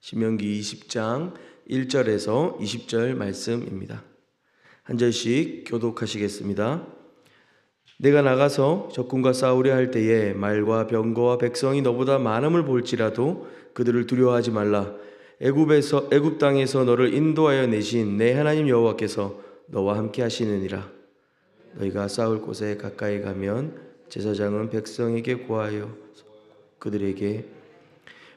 신명기 20장 1절에서 20절 말씀입니다. 한 절씩 교독하시겠습니다. 내가 나가서 적군과 싸우려 할 때에 말과 병거와 백성이 너보다 많음을 볼지라도 그들을 두려워하지 말라. 애굽 땅에서 너를 인도하여 내신 내 하나님 여호와께서 너와 함께 하시느니라. 너희가 싸울 곳에 가까이 가면 제사장은 백성에게 고하여 그들에게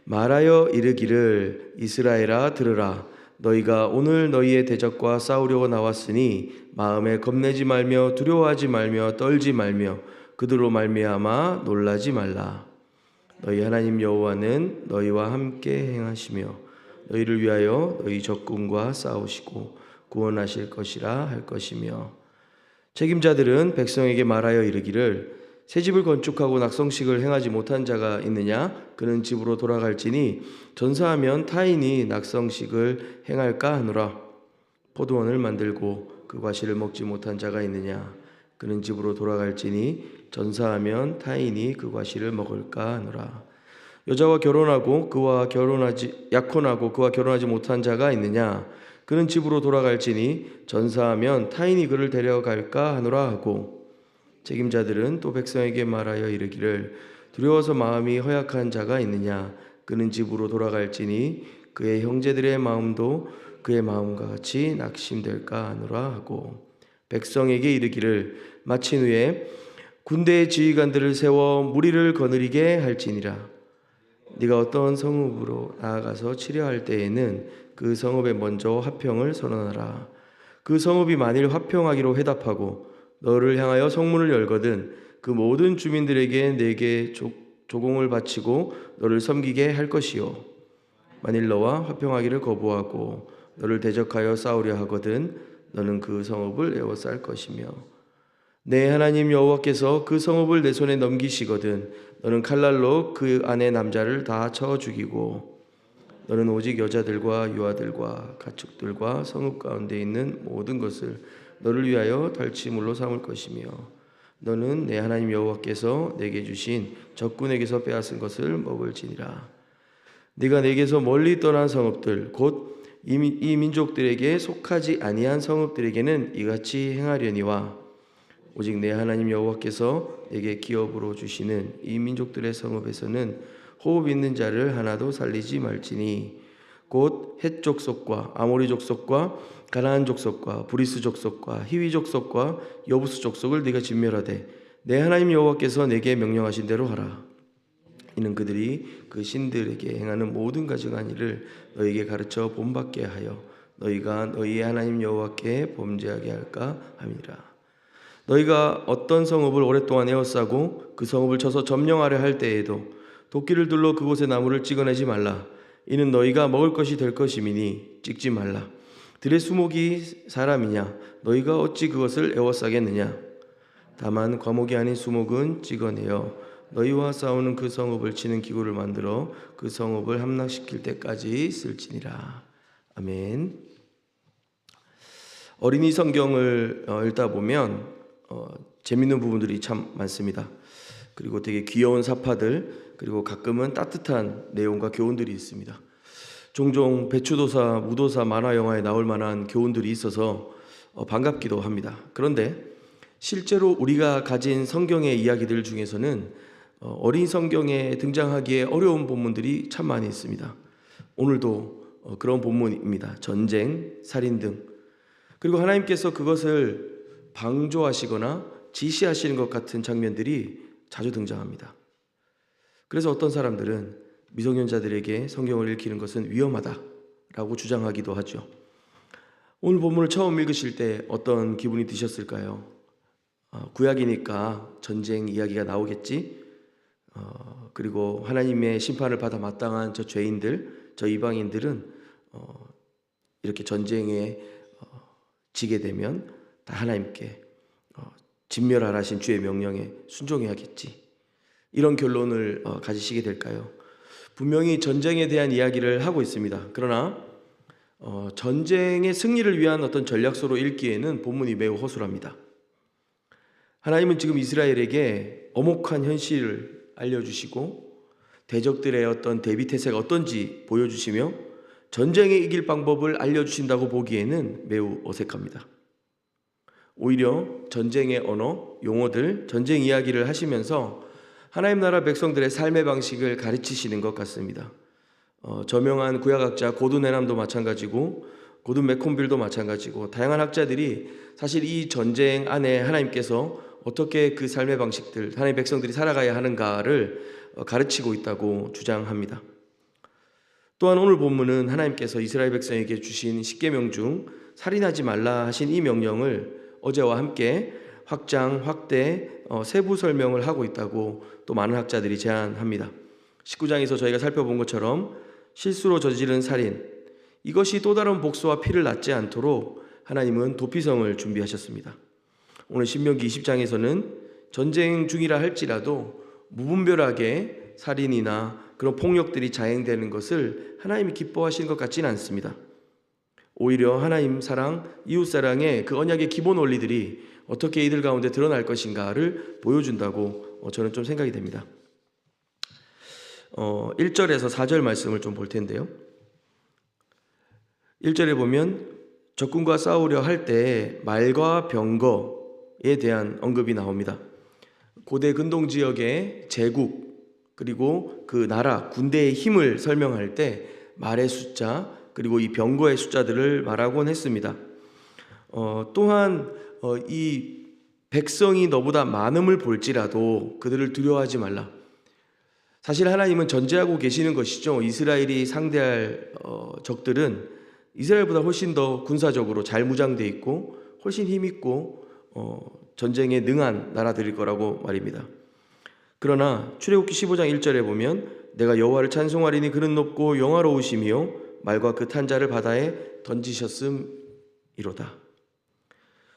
말하여 이르기를 이스라엘아 들으라. 너희가 오늘 너희의 대적과 싸우려고 나왔으니 마음에 겁내지 말며 두려워하지 말며 떨지 말며 그들로 말미암아 놀라지 말라. 너희 하나님 여호와는 너희와 함께 행하시며 너희를 위하여 너희 적군과 싸우시고 구원하실 것이라 할 것이며 책임자들은 백성에게 말하여 이르기를 새 집을 건축하고 낙성식을 행하지 못한 자가 있느냐? 그는 집으로 돌아갈지니 전사하면 타인이 낙성식을 행할까 하노라. 포도원을 만들고 그 과실을 먹지 못한 자가 있느냐? 그는 집으로 돌아갈지니 전사하면 타인이 그 과실을 먹을까 하노라. 여자와 결혼하고 약혼하고 그와 결혼하지 못한 자가 있느냐? 그는 집으로 돌아갈지니 전사하면 타인이 그를 데려갈까 하노라 하고 책임자들은 또 백성에게 말하여 이르기를 두려워서 마음이 허약한 자가 있느냐? 그는 집으로 돌아갈지니 그의 형제들의 마음도 그의 마음과 같이 낙심될까 하노라 하고 백성에게 이르기를 마친 후에 군대의 지휘관들을 세워 무리를 거느리게 할지니라. 네가 어떤 성읍으로 나아가서 치려할 때에는 그 성읍에 먼저 화평을 선언하라. 그 성읍이 만일 화평하기로 회답하고 너를 향하여 성문을 열거든 그 모든 주민들에게 내게 조공을 바치고 너를 섬기게 할 것이요 만일 너와 화평하기를 거부하고 너를 대적하여 싸우려 하거든 너는 그 성읍을 에워쌀 것이며 내 하나님 여호와께서 그 성읍을 내 손에 넘기시거든 너는 칼날로 그 안에 남자를 다 쳐 죽이고 너는 오직 여자들과 유아들과 가축들과 성읍 가운데 있는 모든 것을 너를 위하여 탈취물로 삼을 것이며 너는 내 하나님 여호와께서 내게 주신 적군에게서 빼앗은 것을 먹을지니라. 네가 내게서 멀리 떠난 성읍들 곧 이 민족들에게 속하지 아니한 성읍들에게는 이같이 행하려니와 오직 내 하나님 여호와께서 내게 기업으로 주시는 이 민족들의 성읍에서는 호흡 있는 자를 하나도 살리지 말지니 곧 헷 족속과 아모리 족속과 가나안 족속과 브리스 족속과 히위 족속과 여부스 족속을 네가 진멸하되 내 하나님 여호와께서 내게 명령하신 대로 하라. 이는 그들이 그 신들에게 행하는 모든 가증한 일을 너희에게 가르쳐 본받게 하여 너희가 너희의 하나님 여호와께 범죄하게 할까 함이라. 너희가 어떤 성읍을 오랫동안 에워싸고 그 성읍을 쳐서 점령하려 할 때에도 도끼를 둘러 그곳의 나무를 찍어내지 말라. 이는 너희가 먹을 것이 될 것임이니 찍지 말라. 들의 수목이 사람이냐? 너희가 어찌 그것을 에워싸겠느냐? 다만 과목이 아닌 수목은 찍어내어 너희와 싸우는 그 성읍을 치는 기구를 만들어 그 성읍을 함락시킬 때까지 쓸지니라. 아멘. 어린이 성경을 읽다 보면 재밌는 부분들이 참 많습니다. 그리고 되게 귀여운 사파들, 그리고 가끔은 따뜻한 내용과 교훈들이 있습니다. 종종 배추도사, 무도사 만화 영화에 나올 만한 교훈들이 있어서 반갑기도 합니다. 그런데 실제로 우리가 가진 성경의 이야기들 중에서는 어린 성경에 등장하기에 어려운 본문들이 참 많이 있습니다. 오늘도 그런 본문입니다. 전쟁, 살인 등. 그리고 하나님께서 그것을 방조하시거나 지시하시는 것 같은 장면들이 자주 등장합니다. 그래서 어떤 사람들은 미성년자들에게 성경을 읽히는 것은 위험하다라고 주장하기도 하죠. 오늘 본문을 처음 읽으실 때 어떤 기분이 드셨을까요? 구약이니까 전쟁 이야기가 나오겠지? 그리고 하나님의 심판을 받아 마땅한 저 죄인들, 저 이방인들은 이렇게 전쟁에 지게 되면 다 하나님께 진멸하라신 주의 명령에 순종해야겠지. 이런 결론을 가지시게 될까요? 분명히 전쟁에 대한 이야기를 하고 있습니다. 그러나 전쟁의 승리를 위한 어떤 전략서로 읽기에는 본문이 매우 허술합니다. 하나님은 지금 이스라엘에게 엄혹한 현실을 알려주시고 대적들의 어떤 대비 태세가 어떤지 보여주시며 전쟁에 이길 방법을 알려주신다고 보기에는 매우 어색합니다. 오히려 전쟁의 언어, 용어들, 전쟁 이야기를 하시면서 하나님 나라 백성들의 삶의 방식을 가르치시는 것 같습니다. 저명한 구약학자 고든 해남도 마찬가지고 고든 맥콤빌도 마찬가지고 다양한 학자들이 사실 이 전쟁 안에 하나님께서 어떻게 그 삶의 방식들, 하나님의 백성들이 살아가야 하는가를 가르치고 있다고 주장합니다. 또한 오늘 본문은 하나님께서 이스라엘 백성에게 주신 10계명 중 살인하지 말라 하신 이 명령을 어제와 함께 확장, 확대, 세부 설명을 하고 있다고 또 많은 학자들이 제안합니다. 19장에서 저희가 살펴본 것처럼 실수로 저지른 살인, 이것이 또 다른 복수와 피를 낳지 않도록 하나님은 도피성을 준비하셨습니다. 오늘 신명기 20장에서는 전쟁 중이라 할지라도 무분별하게 살인이나 그런 폭력들이 자행되는 것을 하나님이 기뻐하시는 것 같지는 않습니다. 오히려 하나님 사랑, 이웃 사랑의 그 언약의 기본 원리들이 어떻게 이들 가운데 드러날 것인가를 보여준다고 저는 좀 생각이 됩니다. 1절에서 4절 말씀을 좀 볼 텐데요. 1절에 보면 적군과 싸우려 할 때 말과 병거에 대한 언급이 나옵니다. 고대 근동 지역의 제국 그리고 그 나라 군대의 힘을 설명할 때 말의 숫자 그리고 이 병거의 숫자들을 말하곤 했습니다. 또한 이 백성이 너보다 많음을 볼지라도 그들을 두려워하지 말라. 사실 하나님은 전제하고 계시는 것이죠. 이스라엘이 상대할 적들은 이스라엘보다 훨씬 더 군사적으로 잘 무장되어 있고 훨씬 힘있고 전쟁에 능한 나라들일 거라고 말입니다. 그러나 출애굽기 15장 1절에 보면 내가 여호와를 찬송하리니 그는 높고 영화로우시며 말과 그 탄 자를 바다에 던지셨음이로다.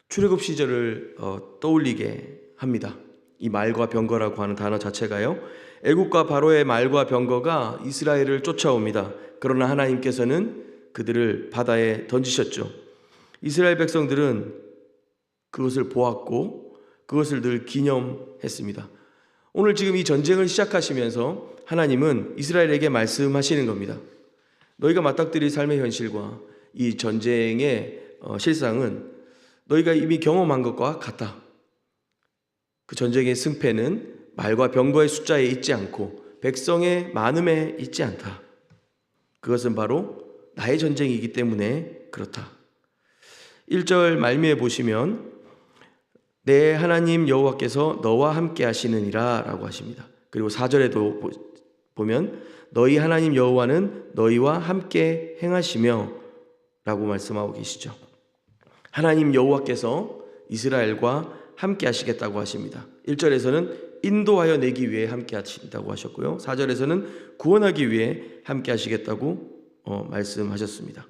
출애굽 시절을 떠올리게 합니다. 이 말과 병거라고 하는 단어 자체가요, 애국과 바로의 말과 병거가 이스라엘을 쫓아옵니다. 그러나 하나님께서는 그들을 바다에 던지셨죠. 이스라엘 백성들은 그것을 보았고 그것을 늘 기념했습니다. 오늘 지금 이 전쟁을 시작하시면서 하나님은 이스라엘에게 말씀하시는 겁니다. 너희가 맞닥뜨릴 삶의 현실과 이 전쟁의 실상은 너희가 이미 경험한 것과 같다. 그 전쟁의 승패는 말과 병거의 숫자에 있지 않고 백성의 많음에 있지 않다. 그것은 바로 나의 전쟁이기 때문에 그렇다. 1절 말미에 보시면 내 하나님 여호와께서 너와 함께 하시느니라 라고 하십니다. 그리고 4절에도 보면 너희 하나님 여호와는 너희와 함께 행하시며 라고 말씀하고 계시죠. 하나님 여호와께서 이스라엘과 함께 하시겠다고 하십니다. 1절에서는 인도하여 내기 위해 함께 하신다고 하셨고요. 4절에서는 구원하기 위해 함께 하시겠다고 말씀하셨습니다.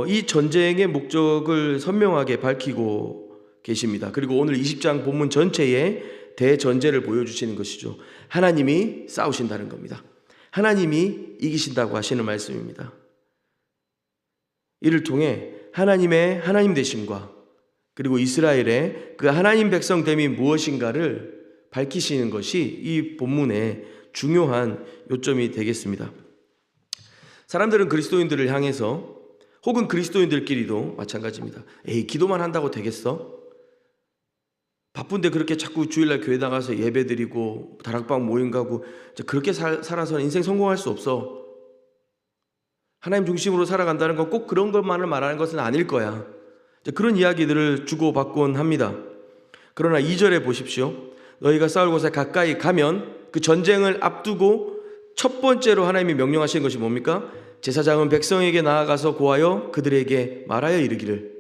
이 전쟁의 목적을 선명하게 밝히고 계십니다. 그리고 오늘 20장 본문 전체에 대전제를 보여주시는 것이죠. 하나님이 싸우신다는 겁니다. 하나님이 이기신다고 하시는 말씀입니다. 이를 통해 하나님의 하나님 되심과 그리고 이스라엘의 그 하나님 백성됨이 무엇인가를 밝히시는 것이 이 본문의 중요한 요점이 되겠습니다. 사람들은 그리스도인들을 향해서 혹은 그리스도인들끼리도 마찬가지입니다. 에이, 기도만 한다고 되겠어? 바쁜데 그렇게 자꾸 주일날 교회 나가서 예배 드리고 다락방 모임 가고 그렇게 살아서는 인생 성공할 수 없어. 하나님 중심으로 살아간다는 건 꼭 그런 것만을 말하는 것은 아닐 거야. 그런 이야기들을 주고받곤 합니다. 그러나 2절에 보십시오. 너희가 싸울 곳에 가까이 가면 그 전쟁을 앞두고 첫 번째로 하나님이 명령하신 것이 뭡니까? 제사장은 백성에게 나아가서 고하여 그들에게 말하여 이르기를.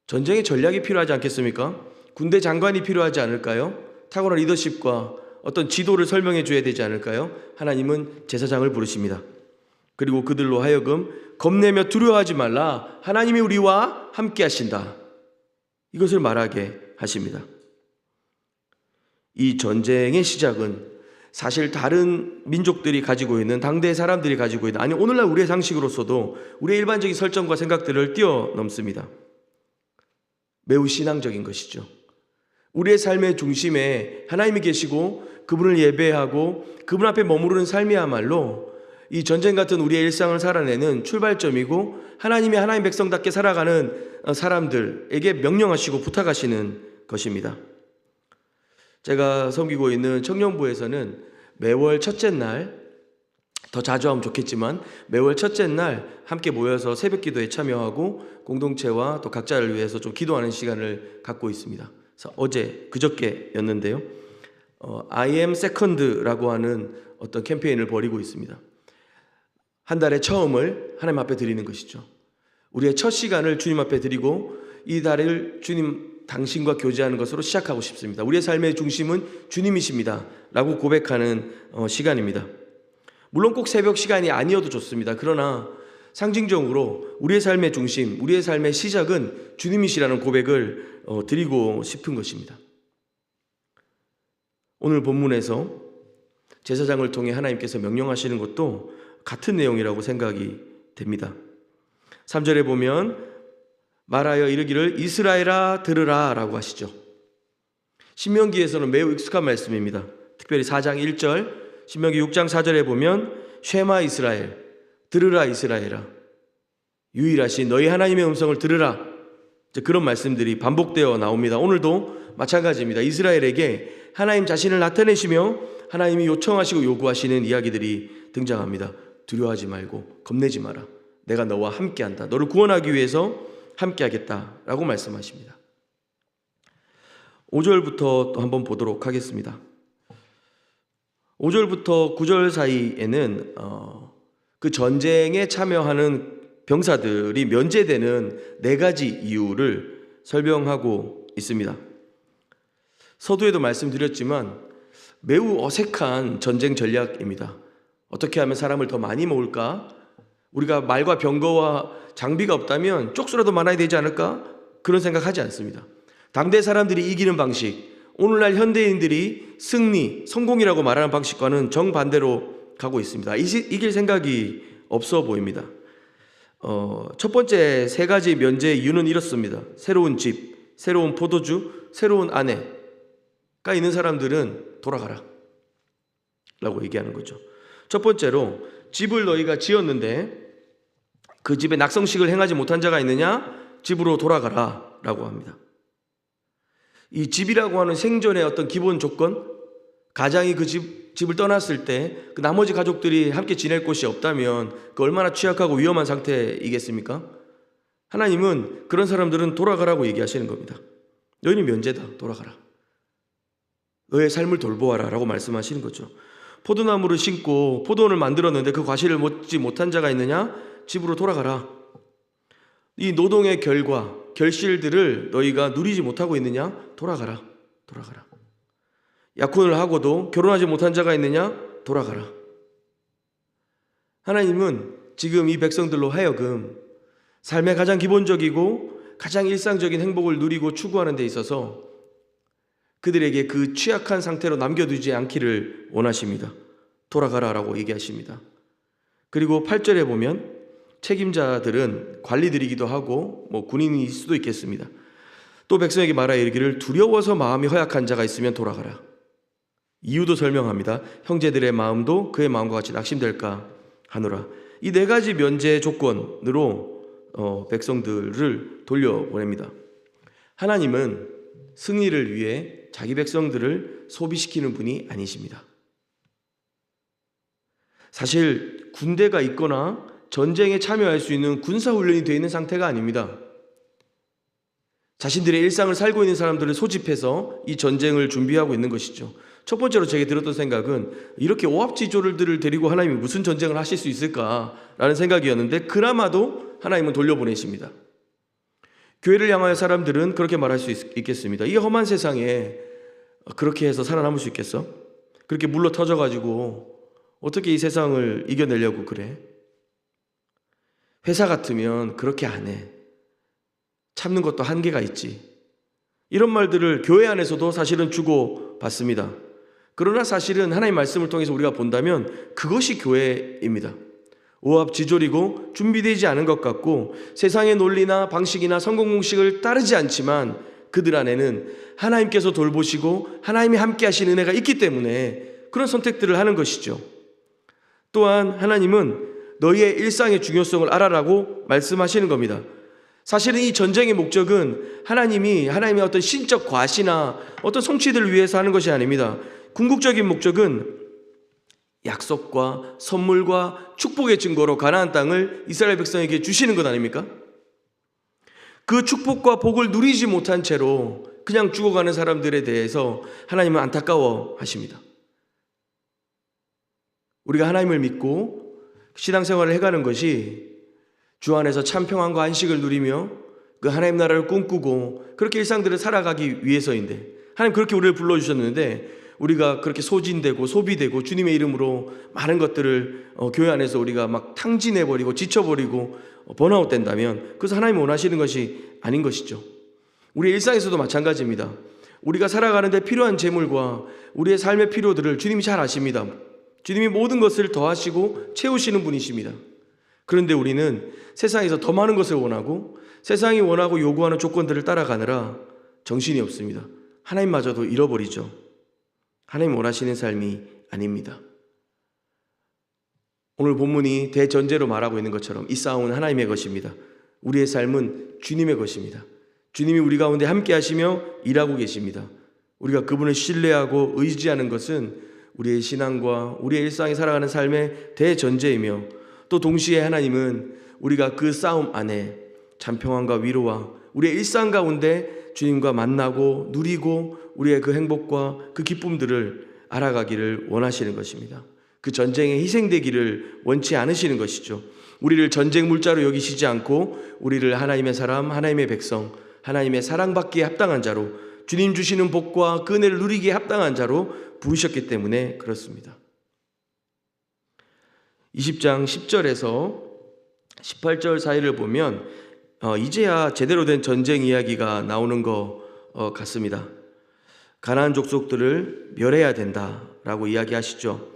전쟁의 전략이 필요하지 않겠습니까? 군대 장관이 필요하지 않을까요? 탁월한 리더십과 어떤 지도를 설명해 줘야 되지 않을까요? 하나님은 제사장을 부르십니다. 그리고 그들로 하여금 겁내며 두려워하지 말라. 하나님이 우리와 함께 하신다. 이것을 말하게 하십니다. 이 전쟁의 시작은 사실 다른 민족들이 가지고 있는, 당대의 사람들이 가지고 있는, 아니 오늘날 우리의 상식으로서도 우리의 일반적인 설정과 생각들을 뛰어넘습니다. 매우 신앙적인 것이죠. 우리의 삶의 중심에 하나님이 계시고 그분을 예배하고 그분 앞에 머무르는 삶이야말로 이 전쟁 같은 우리의 일상을 살아내는 출발점이고 하나님 백성답게 살아가는 사람들에게 명령하시고 부탁하시는 것입니다. 제가 섬기고 있는 청년부에서는 매월 첫째 날, 더 자주 하면 좋겠지만 매월 첫째 날 함께 모여서 새벽 기도에 참여하고 공동체와 또 각자를 위해서 좀 기도하는 시간을 갖고 있습니다. 그래서 그저께였는데요. I am second라고 하는 어떤 캠페인을 벌이고 있습니다. 한 달의 처음을 하나님 앞에 드리는 것이죠. 우리의 첫 시간을 주님 앞에 드리고 이 달을 주님 당신과 교제하는 것으로 시작하고 싶습니다. 우리의 삶의 중심은 주님이십니다 라고 고백하는 시간입니다. 물론 꼭 새벽 시간이 아니어도 좋습니다. 그러나 상징적으로 우리의 삶의 중심, 우리의 삶의 시작은 주님이시라는 고백을 드리고 싶은 것입니다. 오늘 본문에서 제사장을 통해 하나님께서 명령하시는 것도 같은 내용이라고 생각이 됩니다. 3절에 보면 말하여 이르기를 이스라엘아 들으라 라고 하시죠. 신명기에서는 매우 익숙한 말씀입니다. 특별히 4장 1절, 신명기 6장 4절에 보면 쉐마 이스라엘, 들으라 이스라엘아, 유일하신 너희 하나님의 음성을 들으라, 그런 말씀들이 반복되어 나옵니다. 오늘도 마찬가지입니다. 이스라엘에게 하나님 자신을 나타내시며 하나님이 요청하시고 요구하시는 이야기들이 등장합니다. 두려워하지 말고 겁내지 마라. 내가 너와 함께한다. 너를 구원하기 위해서 함께하겠다라고 말씀하십니다. 5절부터 또 한번 보도록 하겠습니다. 5절부터 9절 사이에는 그 전쟁에 참여하는 병사들이 면제되는 4가지 이유를 설명하고 있습니다. 서두에도 말씀드렸지만 매우 어색한 전쟁 전략입니다. 어떻게 하면 사람을 더 많이 모을까? 우리가 말과 병거와 장비가 없다면 쪽수라도 많아야 되지 않을까? 그런 생각하지 않습니다. 당대 사람들이 이기는 방식, 오늘날 현대인들이 승리, 성공이라고 말하는 방식과는 정반대로 가고 있습니다. 이길 생각이 없어 보입니다. 첫 번째 3가지 면제 이유는 이렇습니다. 새로운 집, 새로운 포도주, 새로운 아내가 있는 사람들은 돌아가라 라고 얘기하는 거죠. 첫 번째로 집을 너희가 지었는데 그 집에 낙성식을 행하지 못한 자가 있느냐? 집으로 돌아가라 라고 합니다. 이 집이라고 하는 생존의 어떤 기본 조건, 가장이 그 집을 떠났을 때 그 나머지 가족들이 함께 지낼 곳이 없다면 그 얼마나 취약하고 위험한 상태이겠습니까? 하나님은 그런 사람들은 돌아가라고 얘기하시는 겁니다. 너희는 면제다, 돌아가라. 너의 삶을 돌보아라 라고 말씀하시는 거죠. 포도나무를 심고 포도원을 만들었는데 그 과실을 먹지 못한 자가 있느냐? 집으로 돌아가라. 이 노동의 결과, 결실들을 너희가 누리지 못하고 있느냐? 돌아가라. 돌아가라. 약혼을 하고도 결혼하지 못한 자가 있느냐? 돌아가라. 하나님은 지금 이 백성들로 하여금 삶의 가장 기본적이고 가장 일상적인 행복을 누리고 추구하는 데 있어서 그들에게 그 취약한 상태로 남겨두지 않기를 원하십니다. 돌아가라 라고 얘기하십니다. 그리고 8절에 보면 책임자들은 관리들이기도 하고 군인일 수도 있겠습니다. 또 백성에게 말하여 이르기를 두려워서 마음이 허약한 자가 있으면 돌아가라. 이유도 설명합니다. 형제들의 마음도 그의 마음과 같이 낙심될까 하노라. 이 4가지 면제 조건으로 백성들을 돌려보냅니다. 하나님은 승리를 위해 자기 백성들을 소비시키는 분이 아니십니다. 사실 군대가 있거나 전쟁에 참여할 수 있는 군사훈련이 되어 있는 상태가 아닙니다. 자신들의 일상을 살고 있는 사람들을 소집해서 이 전쟁을 준비하고 있는 것이죠. 첫 번째로 제게 들었던 생각은 이렇게 오합지졸들을 데리고 하나님이 무슨 전쟁을 하실 수 있을까라는 생각이었는데 그나마도 하나님은 돌려보내십니다. 교회를 향하여 사람들은 그렇게 말할 수 있겠습니다. 이 험한 세상에 그렇게 해서 살아남을 수 있겠어? 그렇게 물러 터져가지고 어떻게 이 세상을 이겨내려고 그래? 회사 같으면 그렇게 안 해. 참는 것도 한계가 있지. 이런 말들을 교회 안에서도 사실은 주고받습니다. 그러나 사실은 하나님의 말씀을 통해서 우리가 본다면 그것이 교회입니다. 오합지졸이고 준비되지 않은 것 같고 세상의 논리나 방식이나 성공 공식을 따르지 않지만 그들 안에는 하나님께서 돌보시고 하나님이 함께 하신 은혜가 있기 때문에 그런 선택들을 하는 것이죠. 또한 하나님은 너희의 일상의 중요성을 알아라고 말씀하시는 겁니다. 사실은 이 전쟁의 목적은 하나님의 어떤 신적 과시나 어떤 성취들을 위해서 하는 것이 아닙니다. 궁극적인 목적은 약속과 선물과 축복의 증거로 가나안 땅을 이스라엘 백성에게 주시는 것 아닙니까? 그 축복과 복을 누리지 못한 채로 그냥 죽어가는 사람들에 대해서 하나님은 안타까워 하십니다. 우리가 하나님을 믿고 신앙생활을 해가는 것이 주 안에서 참 평안과 안식을 누리며 그 하나님 나라를 꿈꾸고 그렇게 일상들을 살아가기 위해서인데, 하나님 그렇게 우리를 불러주셨는데 우리가 그렇게 소진되고 소비되고 주님의 이름으로 많은 것들을 교회 안에서 우리가 막 탕진해버리고 지쳐버리고 번아웃 된다면 그것은 하나님이 원하시는 것이 아닌 것이죠. 우리 일상에서도 마찬가지입니다. 우리가 살아가는데 필요한 재물과 우리의 삶의 필요들을 주님이 잘 아십니다. 주님이 모든 것을 더하시고 채우시는 분이십니다. 그런데 우리는 세상에서 더 많은 것을 원하고 세상이 원하고 요구하는 조건들을 따라가느라 정신이 없습니다. 하나님마저도 잃어버리죠. 하나님 원하시는 삶이 아닙니다. 오늘 본문이 대전제로 말하고 있는 것처럼 이 싸움은 하나님의 것입니다. 우리의 삶은 주님의 것입니다. 주님이 우리 가운데 함께 하시며 일하고 계십니다. 우리가 그분을 신뢰하고 의지하는 것은 우리의 신앙과 우리의 일상에 살아가는 삶의 대전제이며, 또 동시에 하나님은 우리가 그 싸움 안에 참 평안과 위로와 우리의 일상 가운데 주님과 만나고 누리고 우리의 그 행복과 그 기쁨들을 알아가기를 원하시는 것입니다. 그 전쟁에 희생되기를 원치 않으시는 것이죠. 우리를 전쟁 물자로 여기시지 않고 우리를 하나님의 사람, 하나님의 백성, 하나님의 사랑받기에 합당한 자로, 주님 주시는 복과 그 은혜를 누리기에 합당한 자로 부르셨기 때문에 그렇습니다. 20장 10절에서 18절 사이를 보면 이제야 제대로 된 전쟁 이야기가 나오는 것 같습니다. 가나안 족속들을 멸해야 된다라고 이야기하시죠.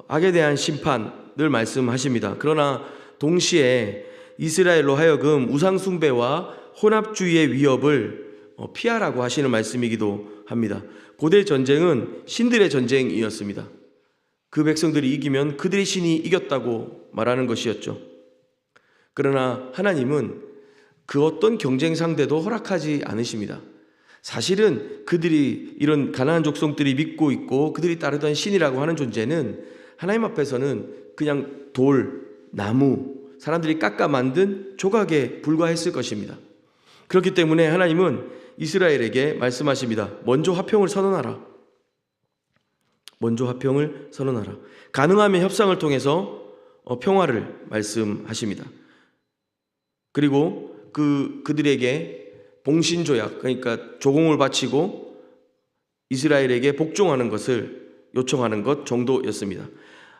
악에 대한 심판을 말씀하십니다. 그러나 동시에 이스라엘로 하여금 우상 숭배와 혼합주의의 위협을 피하라고 하시는 말씀이기도 합니다. 고대 전쟁은 신들의 전쟁이었습니다. 그 백성들이 이기면 그들의 신이 이겼다고 말하는 것이었죠. 그러나 하나님은 그 어떤 경쟁 상대도 허락하지 않으십니다. 사실은 그들이, 이런 가나안 족속들이 믿고 있고 그들이 따르던 신이라고 하는 존재는 하나님 앞에서는 그냥 돌, 나무, 사람들이 깎아 만든 조각에 불과했을 것입니다. 그렇기 때문에 하나님은 이스라엘에게 말씀하십니다. 먼저 화평을 선언하라. 먼저 화평을 선언하라. 가능하면 협상을 통해서 평화를 말씀하십니다. 그리고 그들에게 봉신조약, 그러니까 조공을 바치고 이스라엘에게 복종하는 것을 요청하는 것 정도였습니다.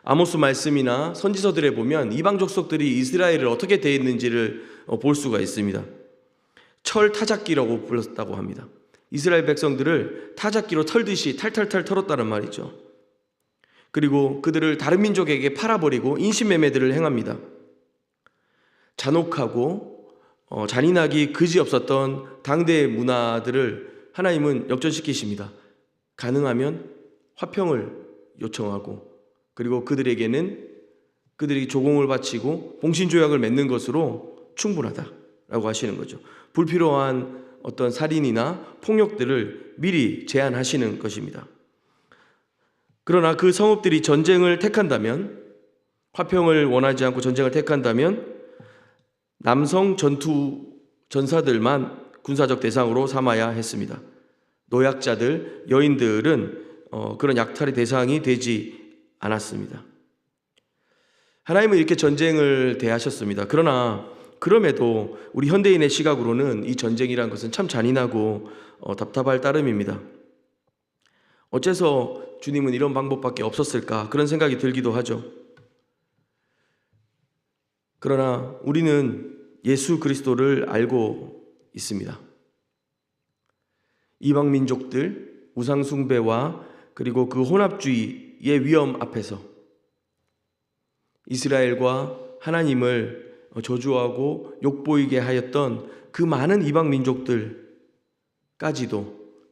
아모스 말씀이나 선지서들에 보면 이방 족속들이 이스라엘을 어떻게 대했는지를 볼 수가 있습니다. 철 타작기라고 불렀다고 합니다. 이스라엘 백성들을 타작기로 털듯이 탈탈탈 털었다는 말이죠. 그리고 그들을 다른 민족에게 팔아버리고 인신매매들을 행합니다. 잔혹하고 잔인하기 그지없었던 당대의 문화들을 하나님은 역전시키십니다. 가능하면 화평을 요청하고, 그리고 그들에게는 그들이 조공을 바치고 봉신조약을 맺는 것으로 충분하다라고 하시는 거죠. 불필요한 어떤 살인이나 폭력들을 미리 제한하시는 것입니다. 그러나 그 성읍들이 전쟁을 택한다면, 화평을 원하지 않고 전쟁을 택한다면 남성 전사들만 군사적 대상으로 삼아야 했습니다. 노약자들, 여인들은 그런 약탈의 대상이 되지 않았습니다. 하나님은 이렇게 전쟁을 대하셨습니다. 그럼에도 우리 현대인의 시각으로는 이 전쟁이란 것은 참 잔인하고 답답할 따름입니다. 어째서 주님은 이런 방법밖에 없었을까, 그런 생각이 들기도 하죠. 그러나 우리는 예수 그리스도를 알고 있습니다. 이방 민족들, 우상 숭배와 그리고 그 혼합주의의 위험 앞에서 이스라엘과 하나님을 저주하고 욕보이게 하였던 그 많은 이방 민족들까지도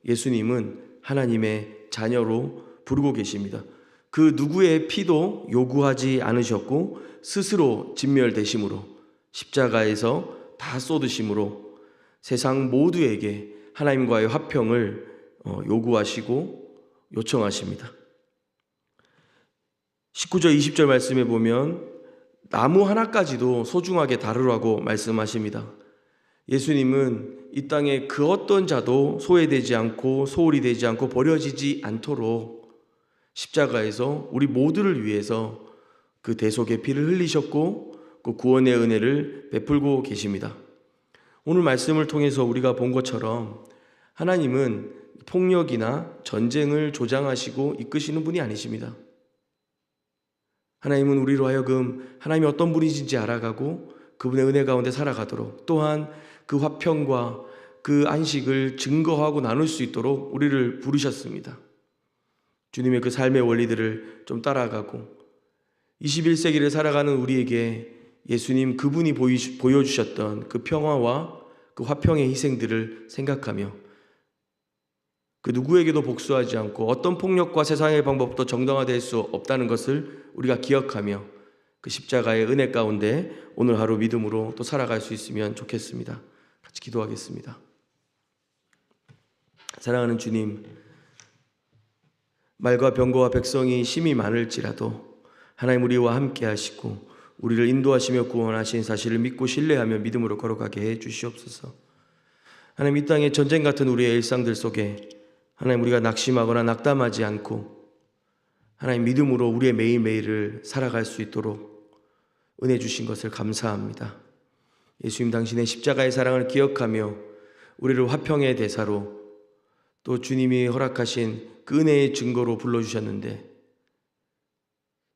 예수님은 하나님의 자녀로 부르고 계십니다. 그 누구의 피도 요구하지 않으셨고 스스로 진멸되심으로 십자가에서 다 쏟으심으로 세상 모두에게 하나님과의 화평을 요구하시고 요청하십니다. 19절 20절 말씀에 보면 나무 하나까지도 소중하게 다루라고 말씀하십니다. 예수님은 이 땅에 그 어떤 자도 소외되지 않고 소홀히 되지 않고 버려지지 않도록 십자가에서 우리 모두를 위해서 그 대속의 피를 흘리셨고 그 구원의 은혜를 베풀고 계십니다. 오늘 말씀을 통해서 우리가 본 것처럼 하나님은 폭력이나 전쟁을 조장하시고 이끄시는 분이 아니십니다. 하나님은 우리로 하여금 하나님이 어떤 분이신지 알아가고 그분의 은혜 가운데 살아가도록, 또한 그 화평과 그 안식을 증거하고 나눌 수 있도록 우리를 부르셨습니다. 주님의 그 삶의 원리들을 좀 따라가고 21세기를 살아가는 우리에게 예수님 그분이 보여주셨던 그 평화와 그 화평의 희생들을 생각하며 그 누구에게도 복수하지 않고 어떤 폭력과 세상의 방법도 정당화될 수 없다는 것을 우리가 기억하며 그 십자가의 은혜 가운데 오늘 하루 믿음으로 또 살아갈 수 있으면 좋겠습니다. 같이 기도하겠습니다. 사랑하는 주님, 말과 병거와 백성이 심히 많을지라도 하나님 우리와 함께 하시고 우리를 인도하시며 구원하신 사실을 믿고 신뢰하며 믿음으로 걸어가게 해 주시옵소서. 하나님, 이 땅의 전쟁 같은 우리의 일상들 속에 하나님 우리가 낙심하거나 낙담하지 않고 하나님 믿음으로 우리의 매일매일을 살아갈 수 있도록 은혜 주신 것을 감사합니다. 예수님, 당신의 십자가의 사랑을 기억하며 우리를 화평의 대사로 또 주님이 허락하신 그 은혜의 증거로 불러주셨는데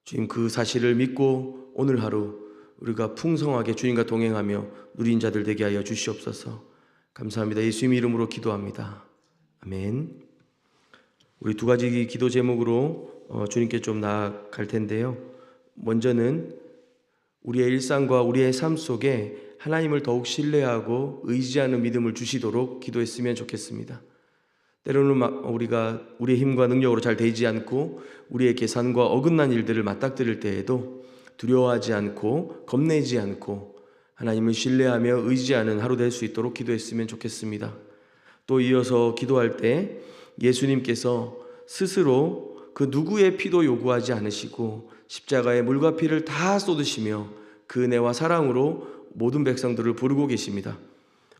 주님, 그 사실을 믿고 오늘 하루 우리가 풍성하게 주님과 동행하며 누린 자들 되게 하여 주시옵소서. 감사합니다. 예수님 이름으로 기도합니다. 아멘. 우리 두 가지 기도 제목으로 주님께 좀 나아갈 텐데요. 먼저는 우리의 일상과 우리의 삶 속에 하나님을 더욱 신뢰하고 의지하는 믿음을 주시도록 기도했으면 좋겠습니다. 때로는 우리가 우리의 힘과 능력으로 잘 되지 않고 우리의 계산과 어긋난 일들을 맞닥뜨릴 때에도 두려워하지 않고 겁내지 않고 하나님을 신뢰하며 의지하는 하루 될 수 있도록 기도했으면 좋겠습니다. 또 이어서 기도할 때 예수님께서 스스로 그 누구의 피도 요구하지 않으시고 십자가에 물과 피를 다 쏟으시며 그 은혜와 사랑으로 모든 백성들을 부르고 계십니다.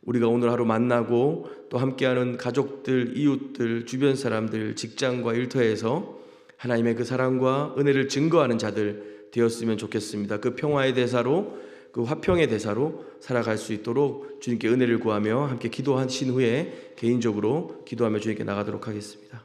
우리가 오늘 하루 만나고 또 함께하는 가족들, 이웃들, 주변 사람들, 직장과 일터에서 하나님의 그 사랑과 은혜를 증거하는 자들 되었으면 좋겠습니다. 그 평화의 대사로, 그 화평의 대사로 살아갈 수 있도록 주님께 은혜를 구하며 함께 기도하신 후에 개인적으로 기도하며 주님께 나가도록 하겠습니다.